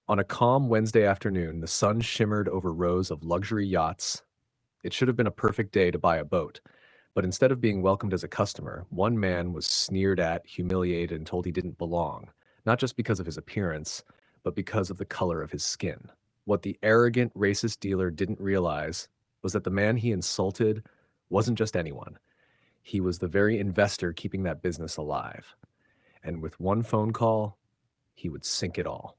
On a calm Wednesday afternoon, the sun shimmered over rows of luxury yachts. It should have been a perfect day to buy a boat, but instead of being welcomed as a customer, one man was sneered at, humiliated, and told he didn't belong, not just because of his appearance, but because of the color of his skin. What the arrogant, racist dealer didn't realize was that the man he insulted wasn't just anyone. He was the very investor keeping that business alive. And with one phone call, he would sink it all.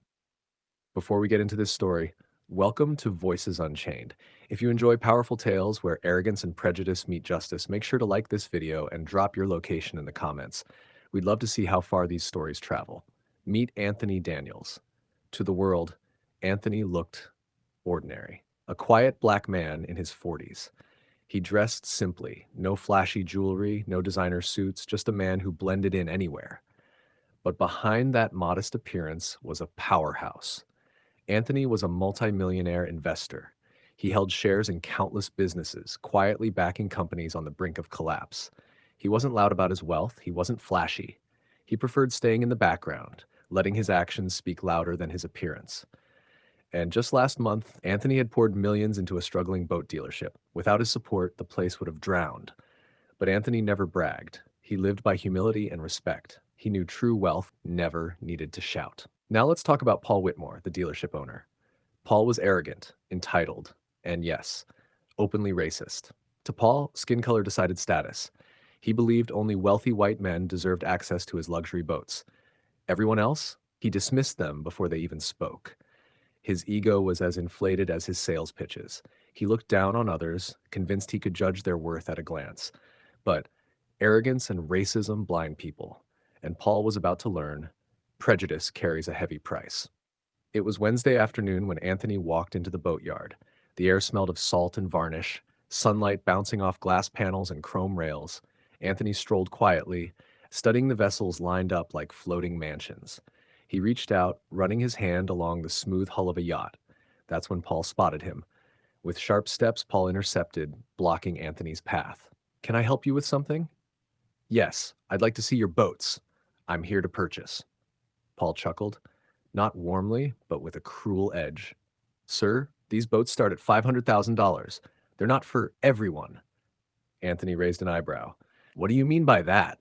Before we get into this story, welcome to Voices Unchained. If you enjoy powerful tales where arrogance and prejudice meet justice, make sure to like this video and drop your location in the comments. We'd love to see how far these stories travel. Meet Anthony Daniels. To the world, Anthony looked ordinary. A quiet black man in his 40s. He dressed simply, no flashy jewelry, no designer suits, just a man who blended in anywhere. But behind that modest appearance was a powerhouse. Anthony was a multimillionaire investor. He held shares in countless businesses, quietly backing companies on the brink of collapse. He wasn't loud about his wealth, he wasn't flashy. He preferred staying in the background, letting his actions speak louder than his appearance. And just last month, Anthony had poured millions into a struggling boat dealership. Without his support, the place would have drowned. But Anthony never bragged. He lived by humility and respect. He knew true wealth never needed to shout. Now let's talk about Paul Whitmore, the dealership owner. Paul was arrogant, entitled, and yes, openly racist. To Paul, skin color decided status. He believed only wealthy white men deserved access to his luxury boats. Everyone else, he dismissed them before they even spoke. His ego was as inflated as his sales pitches. He looked down on others, convinced he could judge their worth at a glance. But arrogance and racism blind people, and Paul was about to learn prejudice carries a heavy price. It was Wednesday afternoon when Anthony walked into the boatyard. The air smelled of salt and varnish, sunlight bouncing off glass panels and chrome rails. Anthony strolled quietly, studying the vessels lined up like floating mansions. He reached out, running his hand along the smooth hull of a yacht. That's when Paul spotted him. With sharp steps, Paul intercepted, blocking Anthony's path. "Can I help you with something?" "Yes, I'd like to see your boats. I'm here to purchase." Paul chuckled, not warmly, but with a cruel edge. "Sir, these boats start at $500,000. They're not for everyone." Anthony raised an eyebrow. "What do you mean by that?"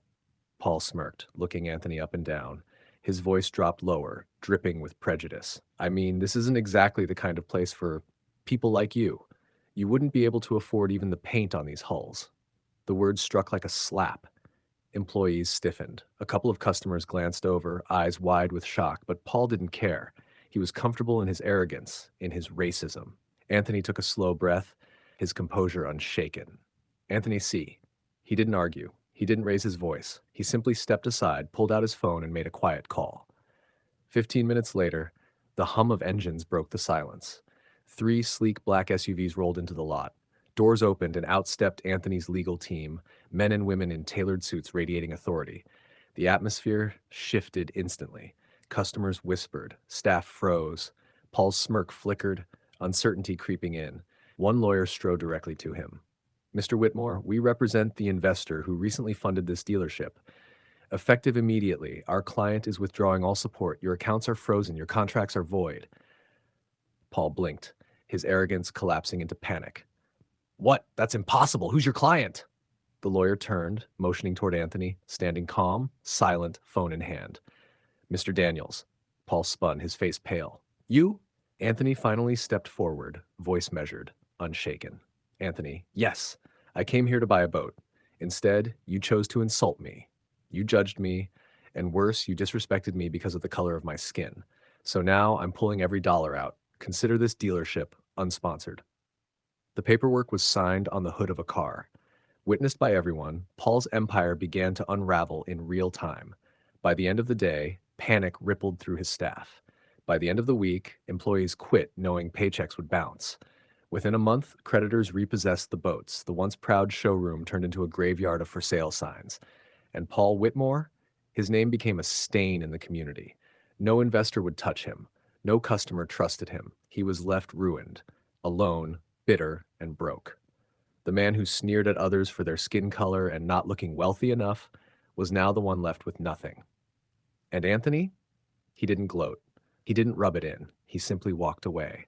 Paul smirked, looking Anthony up and down. His voice dropped lower, dripping with prejudice. "I mean, this isn't exactly the kind of place for people like you. You wouldn't be able to afford even the paint on these hulls." The words struck like a slap. Employees stiffened. A couple of customers glanced over, eyes wide with shock, but Paul didn't care. He was comfortable in his arrogance, in his racism. Anthony took a slow breath, his composure unshaken. "Anthony C." He didn't argue. He didn't raise his voice. He simply stepped aside, pulled out his phone, and made a quiet call. 15 minutes later, the hum of engines broke the silence. 3 sleek black SUVs rolled into the lot. Doors opened and out stepped Anthony's legal team, men and women in tailored suits radiating authority. The atmosphere shifted instantly. Customers whispered, staff froze. Paul's smirk flickered, uncertainty creeping in. One lawyer strode directly to him. "Mr. Whitmore, we represent the investor who recently funded this dealership. Effective immediately, our client is withdrawing all support. Your accounts are frozen. Your contracts are void." Paul blinked, his arrogance collapsing into panic. "What? That's impossible. Who's your client?" The lawyer turned, motioning toward Anthony, standing calm, silent, phone in hand. "Mr. Daniels." Paul spun, his face pale. "You?" Anthony finally stepped forward, voice measured, unshaken. "Anthony, yes. I came here to buy a boat. Instead, you chose to insult me. You judged me, and worse, you disrespected me because of the color of my skin. So now I'm pulling every dollar out. Consider this dealership unsponsored." The paperwork was signed on the hood of a car. Witnessed by everyone, Paul's empire began to unravel in real time. By the end of the day, panic rippled through his staff. By the end of the week, employees quit knowing paychecks would bounce. Within a month, creditors repossessed the boats. The once proud showroom turned into a graveyard of for sale signs. And Paul Whitmore? His name became a stain in the community. No investor would touch him. No customer trusted him. He was left ruined, alone, bitter, and broke. The man who sneered at others for their skin color and not looking wealthy enough was now the one left with nothing. And Anthony? He didn't gloat. He didn't rub it in. He simply walked away,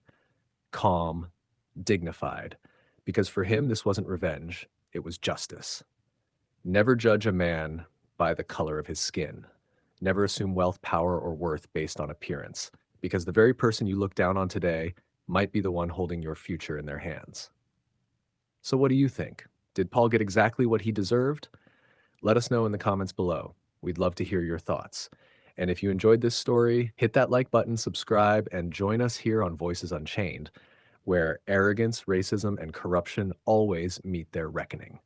calm, dignified, because for him this wasn't revenge, it was justice. Never judge a man by the color of his skin. Never assume wealth, power, or worth based on appearance, because the very person you look down on today might be the one holding your future in their hands. So what do you think? Did Paul get exactly what he deserved? Let us know in the comments below. We'd love to hear your thoughts. And if you enjoyed this story, hit that like button, subscribe, and join us here on Voices Unchained, where arrogance, racism, and corruption always meet their reckoning.